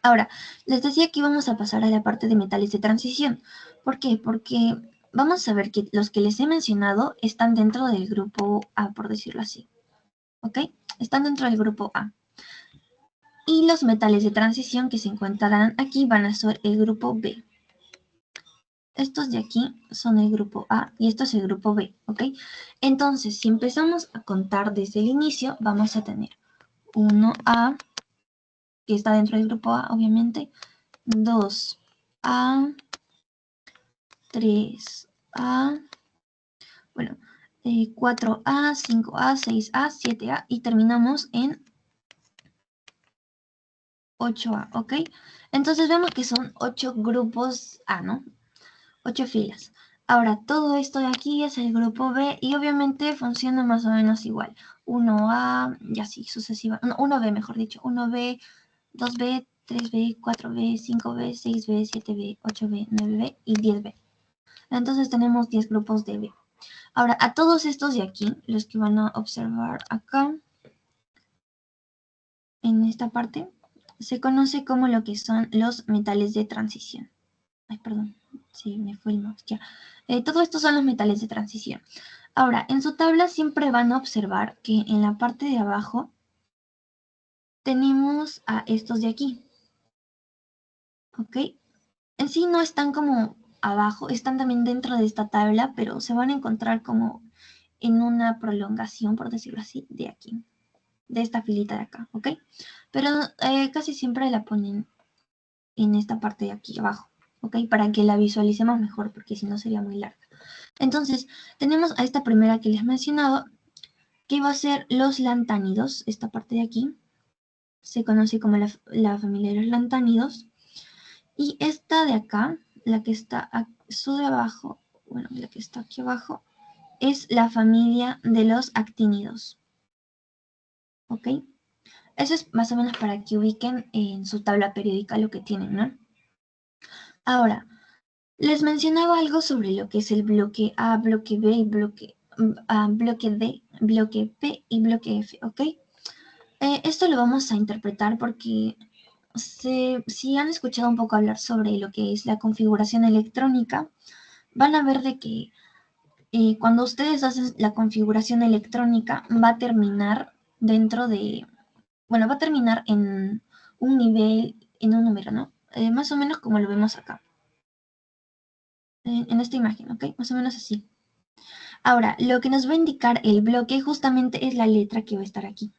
Ahora, les decía que íbamos a pasar a la parte de metales de transición. ¿Por qué? Porque vamos a ver que los que les he mencionado están dentro del grupo A, por decirlo así. ¿Ok? Están dentro del grupo A. Y los metales de transición que se encontrarán aquí van a ser el grupo B. Estos de aquí son el grupo A y esto es el grupo B, ¿ok? Entonces, si empezamos a contar desde el inicio, vamos a tener 1A, que está dentro del grupo A, obviamente, 2A, 3A, bueno, 4A, 5A, 6A, 7A y terminamos en 8A, ¿ok? Entonces vemos que son 8 grupos A, ¿no? 8 filas. Ahora, todo esto de aquí es el grupo B y obviamente funciona más o menos igual. 1A y así sucesiva. No, 1B, mejor dicho. 1B, 2B, 3B, 4B, 5B, 6B, 7B, 8B, 9B y 10B. Entonces tenemos 10 grupos de B. Ahora, a todos estos de aquí, los que van a observar acá, en esta parte, se conoce como lo que son los metales de transición. Ay, perdón, sí, me fue el mouse, ya. Todo esto son los metales de transición. Ahora, en su tabla siempre van a observar que en la parte de abajo tenemos a estos de aquí, ¿ok? En sí no están como abajo, están también dentro de esta tabla, pero se van a encontrar como en una prolongación, por decirlo así, de aquí, de esta filita de acá, ¿ok? Pero casi siempre la ponen en esta parte de aquí abajo, ¿ok? Para que la visualicemos mejor, porque si no sería muy larga. Entonces, tenemos a esta primera que les he mencionado, que va a ser los lantánidos, esta parte de aquí, se conoce como la familia de los lantánidos, y esta de acá, la que está a su de abajo, bueno, la que está aquí abajo, es la familia de los actínidos, ¿ok? Eso es más o menos para que ubiquen en su tabla periódica lo que tienen, ¿no? Ahora, les mencionaba algo sobre lo que es el bloque A, bloque B y bloque D, bloque P y bloque F, ¿ok? Esto lo vamos a interpretar porque si han escuchado un poco hablar sobre lo que es la configuración electrónica, van a ver de que cuando ustedes hacen la configuración electrónica va a terminar dentro de, bueno, va a terminar en un nivel, en un número, ¿no? Más o menos como lo vemos acá, en esta imagen, ¿ok? Más o menos así. Ahora, lo que nos va a indicar el bloque justamente es la letra que va a estar aquí.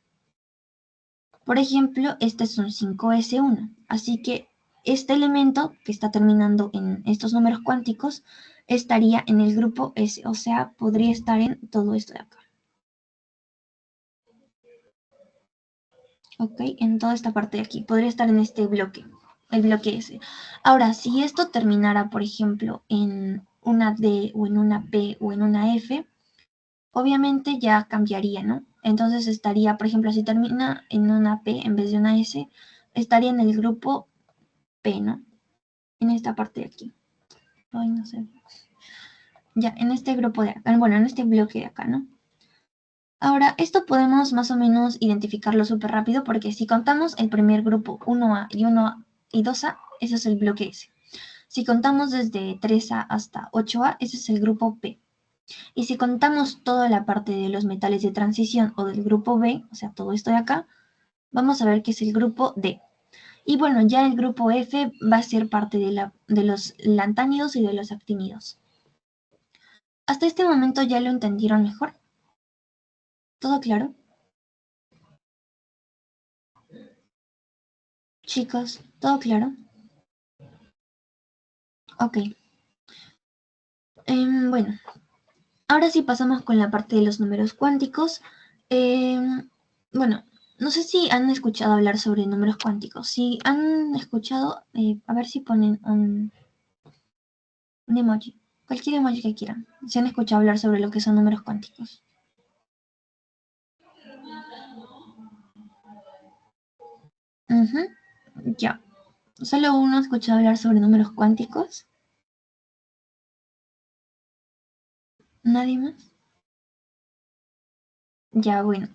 Por ejemplo, este es un 5S1, así que este elemento que está terminando en estos números cuánticos estaría en el grupo S, o sea, podría estar en todo esto de acá. Ok, en toda esta parte de aquí, podría estar en este bloque, el bloque S. Ahora, si esto terminara, por ejemplo, en una D o en una P o en una F, obviamente ya cambiaría, ¿no? Entonces estaría, por ejemplo, si termina en una P en vez de una S, estaría en el grupo P, ¿no? En esta parte de aquí. Ay, no sé. Ya, en este grupo de acá, bueno, en este bloque de acá, ¿no? Ahora, esto podemos más o menos identificarlo súper rápido porque si contamos el primer grupo 1A y 1A y 2A, ese es el bloque S. Si contamos desde 3A hasta 8A, ese es el grupo P. Y si contamos toda la parte de los metales de transición o del grupo B, o sea, todo esto de acá, vamos a ver que es el grupo D. Y bueno, ya el grupo F va a ser parte de los lantánidos y de los actínidos. ¿Hasta este momento ya lo entendieron mejor? ¿Todo claro? Chicos, ¿todo claro? Ok. Bueno, ahora sí pasamos con la parte de los números cuánticos. Bueno, no sé si han escuchado hablar sobre números cuánticos. Si han escuchado, a ver si ponen un emoji. Cualquier emoji que quieran. Si han escuchado hablar sobre lo que son números cuánticos. Ujú, ya. ¿Solo uno ha escuchado hablar sobre números cuánticos? ¿Nadie más? Ya, bueno.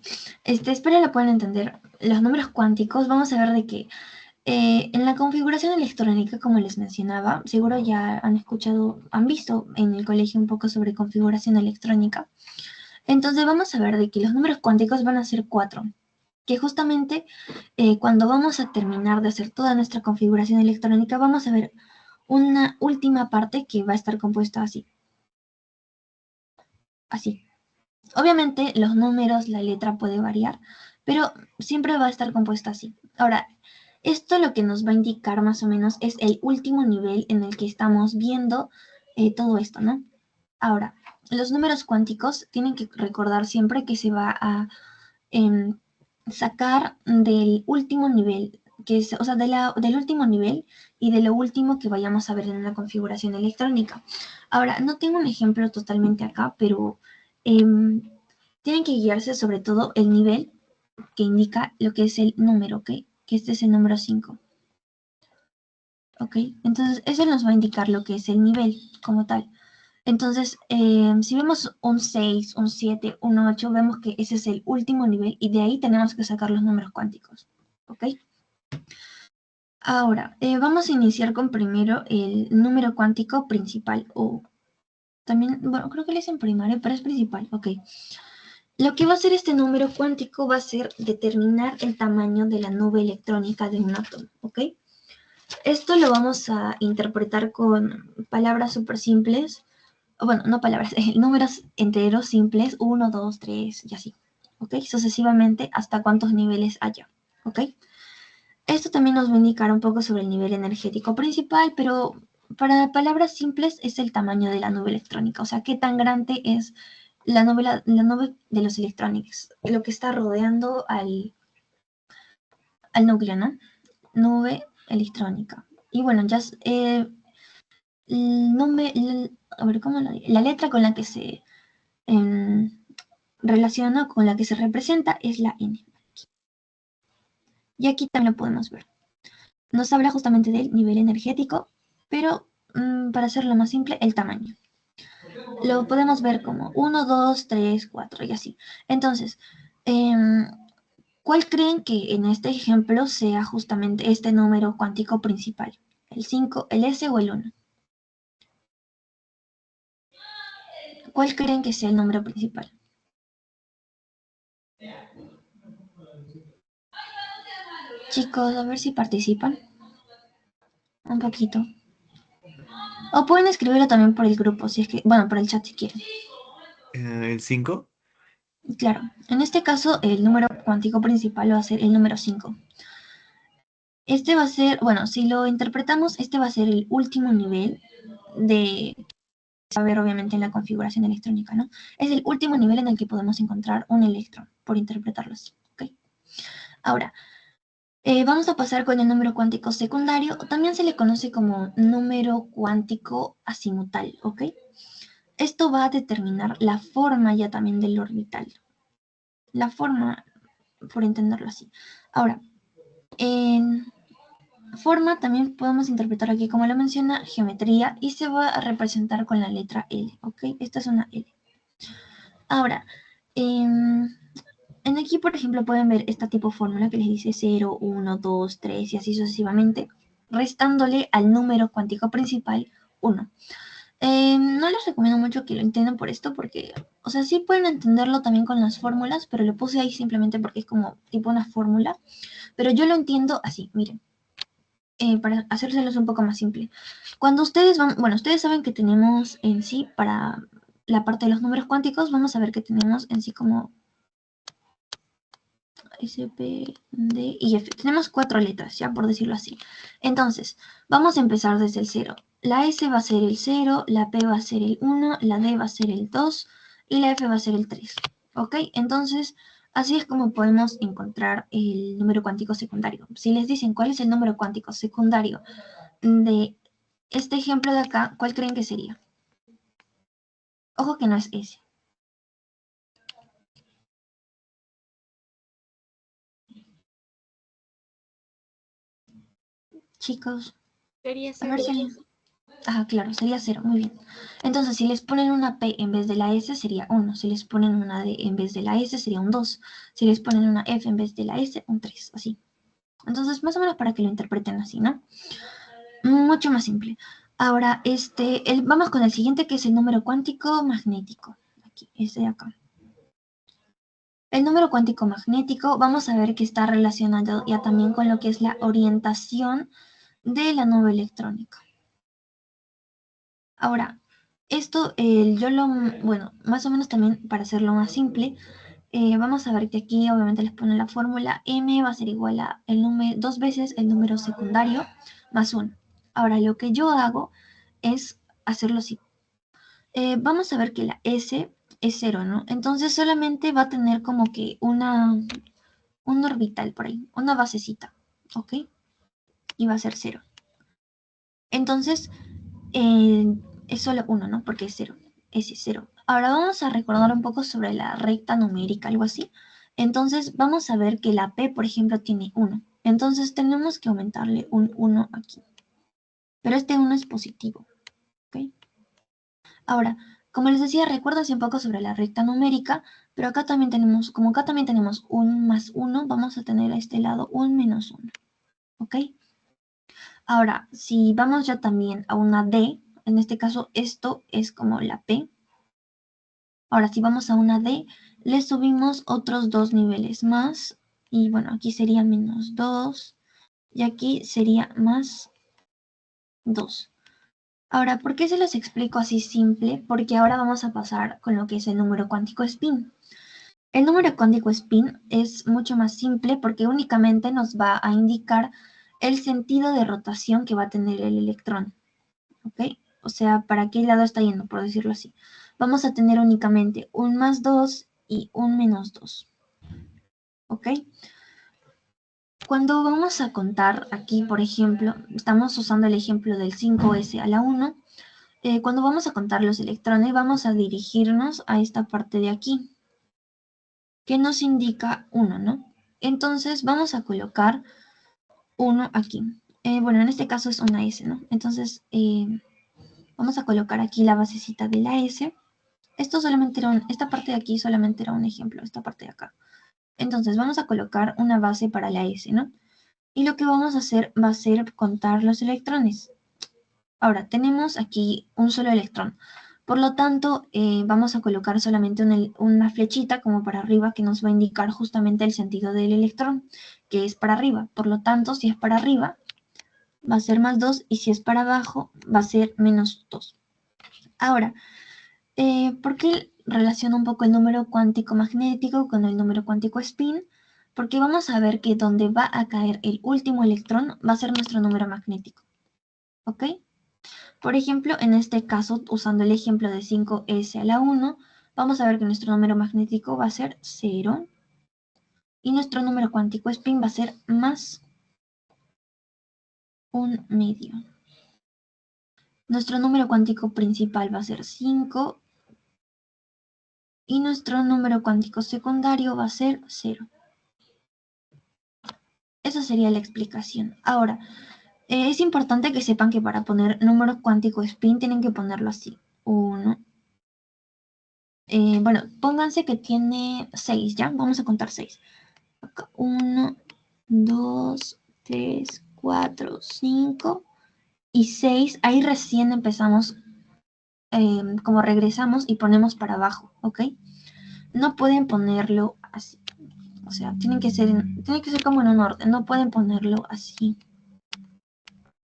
Espero lo puedan entender. Los números cuánticos, vamos a ver de qué. En la configuración electrónica, como les mencionaba, seguro ya han escuchado, han visto en el colegio un poco sobre configuración electrónica. Entonces vamos a ver de que los números cuánticos van a ser 4, que justamente cuando vamos a terminar de hacer toda nuestra configuración electrónica, vamos a ver una última parte que va a estar compuesta así. Así. Obviamente los números, la letra puede variar, pero siempre va a estar compuesta así. Ahora, esto lo que nos va a indicar más o menos es el último nivel en el que estamos viendo todo esto, ¿no? Ahora, los números cuánticos tienen que recordar siempre que se va a em, sacar del último nivel, que es, o sea, del último nivel y de lo último que vayamos a ver en una configuración electrónica. Ahora, no tengo un ejemplo totalmente acá, pero em, tienen que guiarse sobre todo el nivel que indica lo que es el número, ¿ok? Que este es el número 5, ¿ok? Entonces, eso nos va a indicar lo que es el nivel como tal. Entonces, si vemos un 6, un 7, un 8, vemos que ese es el último nivel y de ahí tenemos que sacar los números cuánticos, ¿ok? Ahora, vamos a iniciar con primero el número cuántico principal o también, bueno, creo que le dicen primario, pero es principal, ¿ok? Lo que va a hacer este número cuántico va a ser determinar el tamaño de la nube electrónica de un átomo, ¿ok? Esto lo vamos a interpretar con palabras súper simples, bueno, no palabras, números enteros simples, 1, 2, 3 y así, ¿ok? Sucesivamente hasta cuántos niveles haya, ¿ok? Esto también nos va a indicar un poco sobre el nivel energético principal, pero para palabras simples es el tamaño de la nube electrónica, o sea, qué tan grande es la nube de los electrónicos, lo que está rodeando al núcleo, ¿no? Nube electrónica. Y bueno, ya a ver, ¿cómo lo digo? La letra con la que se relaciona, con la que se representa, es la N. Y aquí también lo podemos ver. Nos habla justamente del nivel energético, pero para hacerlo más simple, el tamaño. Lo podemos ver como 1, 2, 3, 4 y así. Entonces, em, ¿Cuál creen que en este ejemplo sea justamente este número cuántico principal? ¿El 5, el S o el 1? ¿Cuál creen que sea el número principal? Chicos, a ver si participan. Un poquito. O pueden escribirlo también por el grupo, si es que, bueno, por el chat si quieren. ¿El 5? Claro, en este caso el número cuántico principal va a ser el número 5. Este va a ser, bueno, si lo interpretamos, este va a ser el último nivel de saber obviamente en la configuración electrónica, ¿no? Es el último nivel en el que podemos encontrar un electrón, por interpretarlo así, ¿ok? Ahora, vamos a pasar con el número cuántico secundario, o también se le conoce como número cuántico azimutal, ¿ok? Esto va a determinar la forma ya también del orbital. La forma, por entenderlo así. Ahora, en forma también podemos interpretar aquí, como lo menciona, geometría, y se va a representar con la letra L, ¿ok? Esta es una L. Ahora, en aquí, por ejemplo, pueden ver esta tipo fórmula que les dice 0, 1, 2, 3 y así sucesivamente, restándole al número cuántico principal 1. No les recomiendo mucho que lo entiendan por esto porque, o sea, sí pueden entenderlo también con las fórmulas, pero lo puse ahí simplemente porque es como tipo una fórmula, pero yo lo entiendo así, miren. Para hacérselos un poco más simple. Cuando ustedes van, bueno, ustedes saben que tenemos en sí, para la parte de los números cuánticos, vamos a ver que tenemos en sí como S, P, D y F. Tenemos 4 letras, ya por decirlo así. Entonces, vamos a empezar desde el 0. La S va a ser el 0, la P va a ser el 1, la D va a ser el 2 y la F va a ser el 3. ¿Ok? Entonces, así es como podemos encontrar el número cuántico secundario. Si les dicen cuál es el número cuántico secundario de este ejemplo de acá, ¿cuál creen que sería? Ojo que no es ese. Chicos, Sería a ver cero. si... Ah, claro, sería 0, muy bien. Entonces, si les ponen una P en vez de la S, sería 1. Si les ponen una D en vez de la S, sería un 2. Si les ponen una F en vez de la S, un 3, así. Entonces, más o menos para que lo interpreten así, ¿no? Mucho más simple. Ahora, vamos con el siguiente, que es el número cuántico magnético. Aquí, este de acá. El número cuántico magnético, vamos a ver que está relacionado ya también con lo que es la orientación de la nube electrónica. Ahora, esto bueno, más o menos también para hacerlo más simple, vamos a ver que aquí obviamente les pone la fórmula m va a ser igual a el número, 2 veces el número secundario más 1. Ahora, lo que yo hago es hacerlo así. Vamos a ver que la S es 0, ¿no? Entonces solamente va a tener como que un orbital por ahí, una basecita, ¿ok? Y va a ser 0. Entonces, eh, es solo 1, ¿no? Porque es 0, ese es 0. Ahora vamos a recordar un poco sobre la recta numérica, algo así. Entonces, vamos a ver que la P, por ejemplo, tiene 1. Entonces, tenemos que aumentarle un 1 aquí. Pero este 1 es positivo, ¿ok? Ahora, como les decía, recuérdense un poco sobre la recta numérica, pero acá también tenemos, como acá también tenemos un más 1, vamos a tener a este lado un menos 1, ¿ok? Ahora, si vamos ya también a una D, en este caso esto es como la P. Ahora, si vamos a una D, le subimos otros 2 niveles más. Y bueno, aquí sería menos 2 y aquí sería más 2. Ahora, ¿por qué se los explico así simple? Porque ahora vamos a pasar con lo que es el número cuántico spin. El número cuántico spin es mucho más simple porque únicamente nos va a indicar el sentido de rotación que va a tener el electrón. ¿Ok? O sea, ¿para qué lado está yendo, por decirlo así? Vamos a tener únicamente un más 2 y un menos 2. ¿Ok? Cuando vamos a contar aquí, por ejemplo, estamos usando el ejemplo del 5s a la 1. Cuando vamos a contar los electrones, vamos a dirigirnos a esta parte de aquí, que nos indica 1, ¿no? Entonces, vamos a colocar 1 aquí. Bueno, en este caso es una S, ¿no? Entonces, vamos a colocar aquí la basecita de la S. Esto solamente era esta parte de aquí solamente era un ejemplo, esta parte de acá. Entonces vamos a colocar una base para la S, ¿no? Y lo que vamos a hacer va a ser contar los electrones. Ahora, tenemos aquí un solo electrón. Por lo tanto, vamos a colocar solamente una flechita como para arriba que nos va a indicar justamente el sentido del electrón, que es para arriba. Por lo tanto, si es para arriba, va a ser más 2 y si es para abajo, va a ser menos 2. Ahora, ¿por qué relaciono un poco el número cuántico magnético con el número cuántico spin? Porque vamos a ver que donde va a caer el último electrón va a ser nuestro número magnético. ¿Ok? Por ejemplo, en este caso, usando el ejemplo de 5s a la 1, vamos a ver que nuestro número magnético va a ser 0 y nuestro número cuántico spin va a ser más 1/2. Nuestro número cuántico principal va a ser 5 y nuestro número cuántico secundario va a ser 0. Esa sería la explicación. Ahora, es importante que sepan que para poner número cuántico spin tienen que ponerlo así. 1. Bueno, pónganse que tiene 6, ¿ya? Vamos a contar 6. 1, 2, 3, 4, 5 y 6. Ahí recién empezamos, como regresamos y ponemos para abajo, ¿ok? No pueden ponerlo así. O sea, tiene que ser como en un orden. No pueden ponerlo así.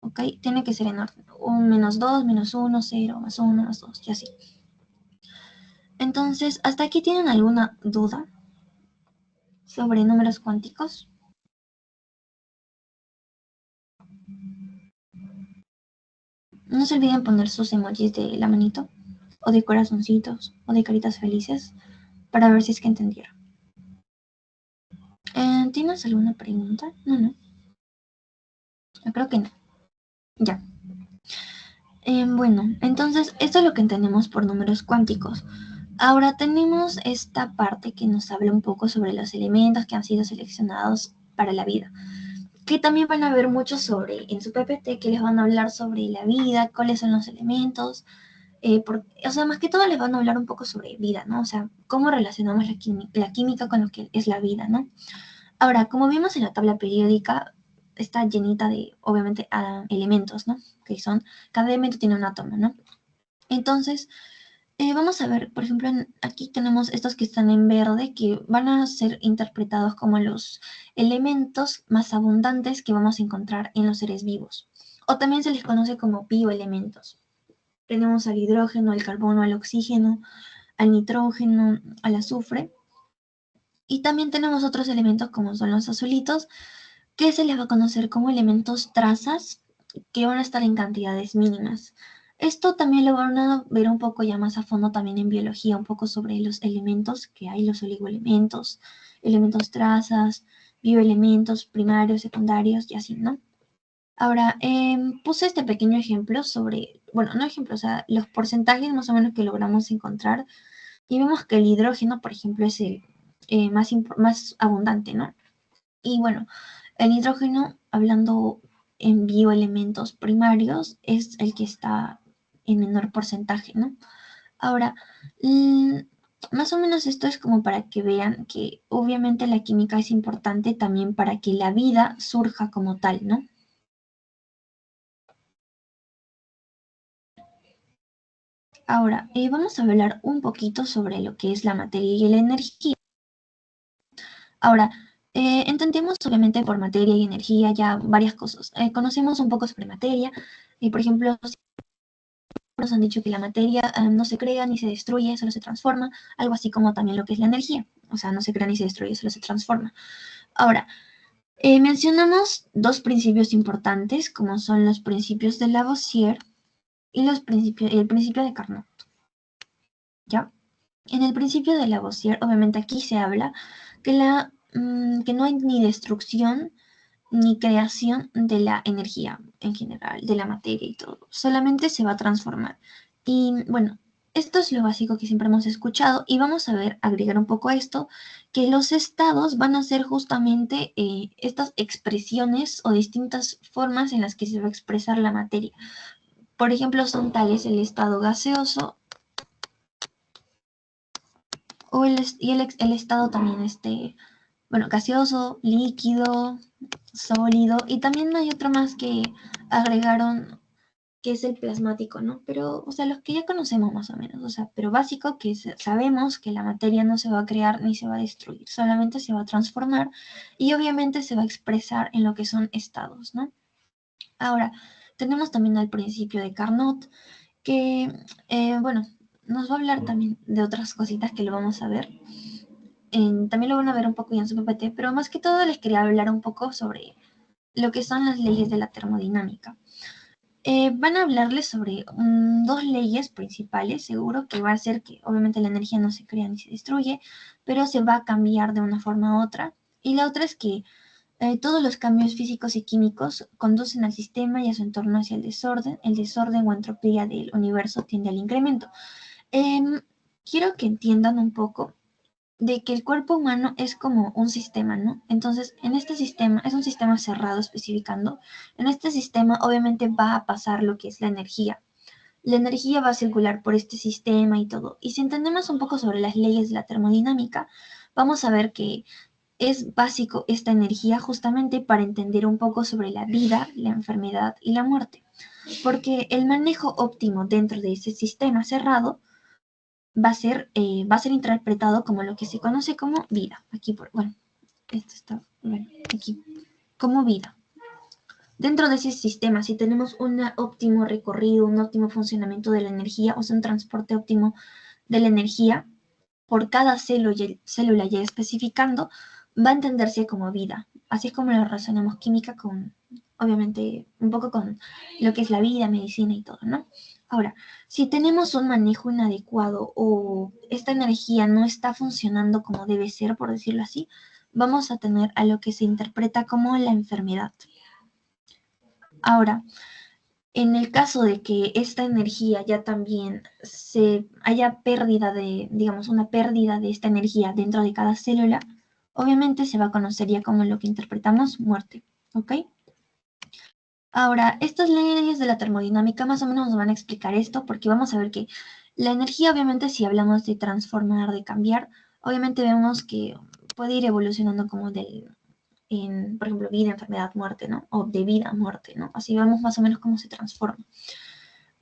¿Ok? Tiene que ser en orden. Un menos 2, menos 1, 0, más 1, más 2, y así. Entonces, ¿hasta aquí tienen alguna duda sobre números cuánticos? No se olviden poner sus emojis de la manito, o de corazoncitos, o de caritas felices, para ver si es que entendieron. ¿Tienes alguna pregunta? No. Yo creo que no. Ya. Bueno, entonces esto es lo que entendemos por números cuánticos. Ahora tenemos esta parte que nos habla un poco sobre los elementos que han sido seleccionados para la vida, que también van a ver mucho sobre en su PPT, que les van a hablar sobre la vida, cuáles son los elementos, o sea, más que todo les van a hablar un poco sobre vida, ¿no? O sea, cómo relacionamos la química con lo que es la vida, ¿no? Ahora, como vimos en la tabla periódica, está llenita de, obviamente, elementos, ¿no? Que son, cada elemento tiene un átomo, ¿no? Entonces, vamos a ver, por ejemplo, aquí tenemos estos que están en verde, que van a ser interpretados como los elementos más abundantes que vamos a encontrar en los seres vivos. O también se les conoce como bioelementos. Tenemos al hidrógeno, al carbono, al oxígeno, al nitrógeno, al azufre. Y también tenemos otros elementos como son los azulitos, que se les va a conocer como elementos trazas, que van a estar en cantidades mínimas. Esto también lo van a ver un poco ya más a fondo también en biología, un poco sobre los elementos que hay, los oligoelementos, elementos trazas, bioelementos primarios, secundarios y así, ¿no? Ahora, puse este pequeño ejemplo sobre, bueno, no ejemplo, o sea, los porcentajes más o menos que logramos encontrar y vemos que el hidrógeno, por ejemplo, es el más abundante, ¿no? Y bueno, el hidrógeno, hablando en bioelementos primarios, es el que está en menor porcentaje, ¿no? Ahora, más o menos esto es como para que vean que obviamente la química es importante también para que la vida surja como tal, ¿no? Ahora, vamos a hablar un poquito sobre lo que es la materia y la energía. Ahora, entendemos obviamente por materia y energía ya varias cosas. Conocemos un poco sobre materia, por ejemplo, nos han dicho que la materia no se crea ni se destruye, solo se transforma, algo así como también lo que es la energía. O sea, no se crea ni se destruye, solo se transforma. Ahora, mencionamos dos principios importantes, como son los principios de Lavoisier y el principio de Carnot. ¿Ya? En el principio de Lavoisier, obviamente aquí se habla que no hay ni destrucción ni creación de la energía en general, de la materia y todo. Solamente se va a transformar. Y bueno, esto es lo básico que siempre hemos escuchado y vamos a ver, agregar un poco a esto, que los estados van a ser justamente estas expresiones o distintas formas en las que se va a expresar la materia. Por ejemplo, son tales el estado gaseoso o el estado también bueno, gaseoso, líquido, sólido, y también hay otro más que agregaron, que es el plasmático, ¿no? Pero, o sea, los que ya conocemos más o menos, o sea, pero básico que sabemos que la materia no se va a crear ni se va a destruir, solamente se va a transformar y obviamente se va a expresar en lo que son estados, ¿no? Ahora, tenemos también el principio de Carnot, que, bueno, nos va a hablar también de otras cositas que lo vamos a ver. También lo van a ver un poco ya en su PPT, pero más que todo les quería hablar un poco sobre lo que son las leyes de la termodinámica. Van a hablarles sobre dos leyes principales, seguro que va a ser que obviamente la energía no se crea ni se destruye, pero se va a cambiar de una forma a otra. Y la otra es que todos los cambios físicos y químicos conducen al sistema y a su entorno hacia el desorden. El desorden o entropía del universo tiende al incremento. Em, Quiero que entiendan un poco de que el cuerpo humano es como un sistema, ¿no? Entonces, en este sistema, es un sistema cerrado especificando, en este sistema obviamente va a pasar lo que es la energía. La energía va a circular por este sistema y todo. Y si entendemos un poco sobre las leyes de la termodinámica, vamos a ver que es básico esta energía justamente para entender un poco sobre la vida, la enfermedad y la muerte. Porque el manejo óptimo dentro de ese sistema cerrado va a ser interpretado como lo que se conoce como vida. Aquí, bueno, esto está, bueno, aquí, como vida. Dentro de ese sistema, si tenemos un óptimo recorrido, un óptimo funcionamiento de la energía, o sea, un transporte óptimo de la energía, por cada célula ya especificando, va a entenderse como vida. Así es como lo relacionamos química con, obviamente, un poco con lo que es la vida, medicina y todo, ¿no? Ahora, si tenemos un manejo inadecuado o esta energía no está funcionando como debe ser, por decirlo así, vamos a tener a lo que se interpreta como la enfermedad. Ahora, en el caso de que esta energía ya también se haya pérdida de, digamos, una pérdida de esta energía dentro de cada célula, obviamente se va a conocer ya como lo que interpretamos muerte, ¿ok? Ahora, estas leyes de la termodinámica más o menos nos van a explicar esto porque vamos a ver que la energía, obviamente, si hablamos de transformar, de cambiar, obviamente vemos que puede ir evolucionando como por ejemplo, vida, enfermedad, muerte, ¿no? O de vida a muerte, ¿no? Así vemos más o menos cómo se transforma.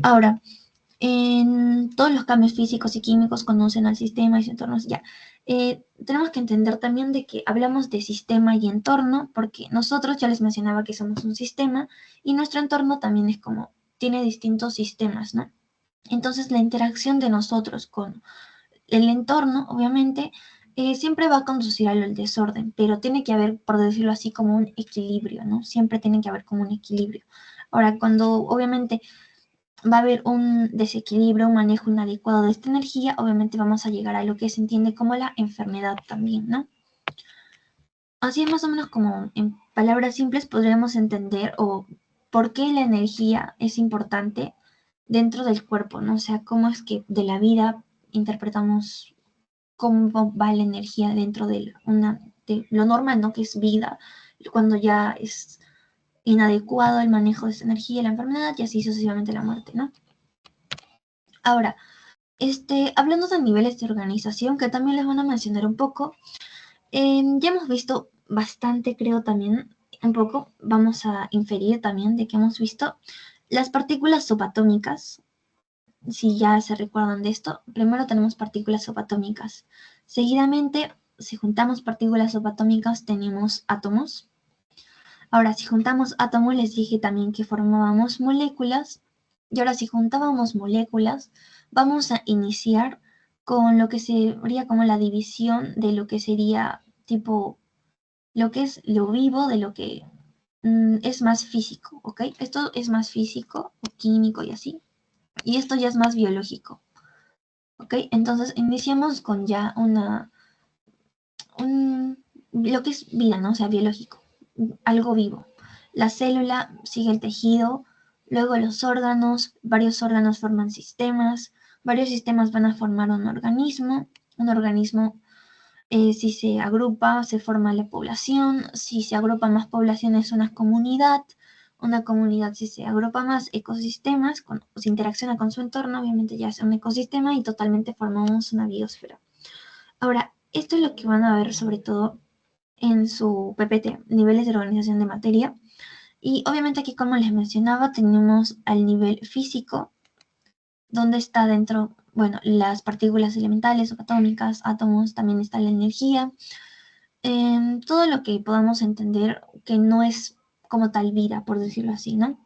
Ahora, en todos los cambios físicos y químicos conducen al sistema y su entorno. Ya, tenemos que entender también de que hablamos de sistema y entorno, porque nosotros ya les mencionaba que somos un sistema y nuestro entorno también es como, tiene distintos sistemas, ¿no? Entonces, la interacción de nosotros con el entorno, obviamente, siempre va a conducir al desorden, pero tiene que haber, por decirlo así, como un equilibrio, ¿no? Siempre tiene que haber como un equilibrio. Ahora, cuando obviamente va a haber un desequilibrio, un manejo inadecuado de esta energía, obviamente vamos a llegar a lo que se entiende como la enfermedad también, ¿no? Así es más o menos como en palabras simples podríamos entender o por qué la energía es importante dentro del cuerpo, ¿no? O sea, cómo es que de la vida interpretamos cómo va la energía dentro de lo normal, ¿no? Que es vida, cuando ya es inadecuado el manejo de esa energía, la enfermedad y así sucesivamente la muerte, ¿no? Ahora, hablando de niveles de organización, que también les van a mencionar un poco, ya hemos visto bastante, creo también, un poco, vamos a inferir también de que hemos visto las partículas subatómicas, si ya se recuerdan de esto, primero tenemos partículas subatómicas. Seguidamente, si juntamos partículas subatómicas, tenemos átomos. Ahora, si juntamos átomos, les dije también que formábamos moléculas. Y ahora, si juntábamos moléculas, vamos a iniciar con lo que sería como la división de lo que sería tipo, lo que es lo vivo de lo que es más físico, ¿ok? Esto es más físico o químico y así. Y esto ya es más biológico, ¿ok? Entonces, iniciamos con ya lo que es vida, ¿no? O sea, biológico, algo vivo. La célula sigue el tejido, luego los órganos, varios órganos forman sistemas, varios sistemas van a formar un organismo si se agrupa se forma la población, si se agrupa más población es una comunidad si se agrupa más ecosistemas, se interacciona con su entorno, obviamente ya es un ecosistema y totalmente formamos una biosfera. Ahora, esto es lo que van a ver sobre todo en su PPT, niveles de organización de materia. Y obviamente aquí, como les mencionaba, tenemos al nivel físico, donde está dentro, bueno, las partículas elementales, subatómicas, átomos, también está la energía, todo lo que podamos entender que no es como tal vida, por decirlo así, ¿no?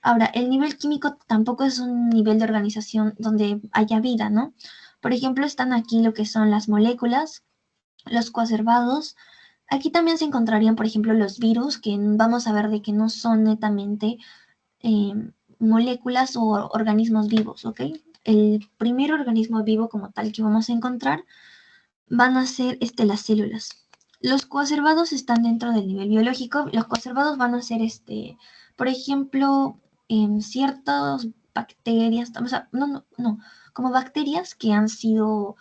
Ahora, el nivel químico tampoco es un nivel de organización donde haya vida, ¿no? Por ejemplo, están aquí lo que son las moléculas, los coacervados. Aquí también se encontrarían, por ejemplo, los virus, que vamos a ver de que no son netamente eh, moléculas o organismos vivos, ¿ok? El primer organismo vivo como tal que vamos a encontrar van a ser las células. Los coacervados están dentro del nivel biológico. Los coacervados van a ser, por ejemplo, ciertas bacterias, o sea, no, como bacterias que han sido,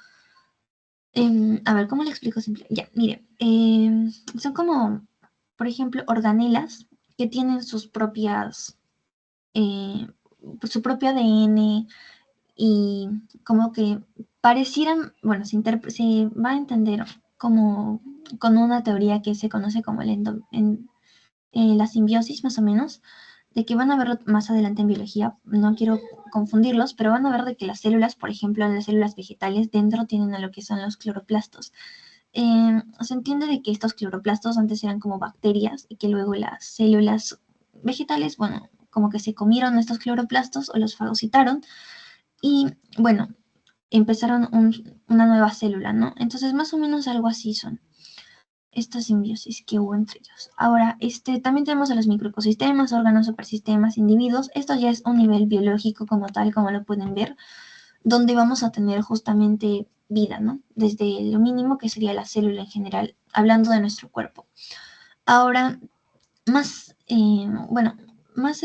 a ver, ¿cómo le explico simple? Ya, mire, son como, por ejemplo, organelas que tienen sus propias, eh, su propio ADN y como que parecieran, bueno, se va a entender como con una teoría que se conoce como la simbiosis, más o menos, de que van a verlo más adelante en biología, no quiero confundirlos, pero van a ver de que las células, por ejemplo, las células vegetales, dentro tienen a lo que son los cloroplastos. Se entiende de que estos cloroplastos antes eran como bacterias y que luego las células vegetales, bueno, como que se comieron estos cloroplastos o los fagocitaron y bueno, empezaron una nueva célula, ¿no? Entonces, más o menos algo así son esta simbiosis que hubo entre ellos. Ahora, también tenemos a los microecosistemas, órganos, supersistemas, individuos. Esto ya es un nivel biológico como tal, como lo pueden ver, donde vamos a tener justamente vida, ¿no? Desde lo mínimo que sería la célula en general, hablando de nuestro cuerpo. Ahora, bueno, más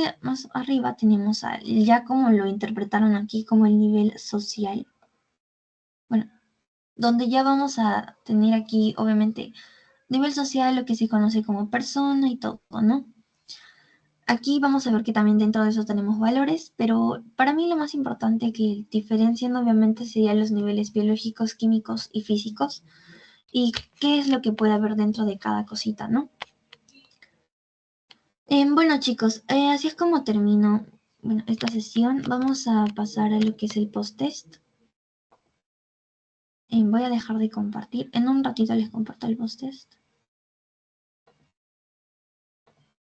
arriba tenemos ya como lo interpretaron aquí, como el nivel social. Bueno, donde ya vamos a tener aquí, obviamente, nivel social, lo que se conoce como persona y todo, ¿no? Aquí vamos a ver que también dentro de eso tenemos valores, pero para mí lo más importante que diferencian obviamente serían los niveles biológicos, químicos y físicos y qué es lo que puede haber dentro de cada cosita, ¿no? Bueno chicos, así es como termino esta sesión. Vamos a pasar a lo que es el post-test. Voy a dejar de compartir. En un ratito les comparto el post-test.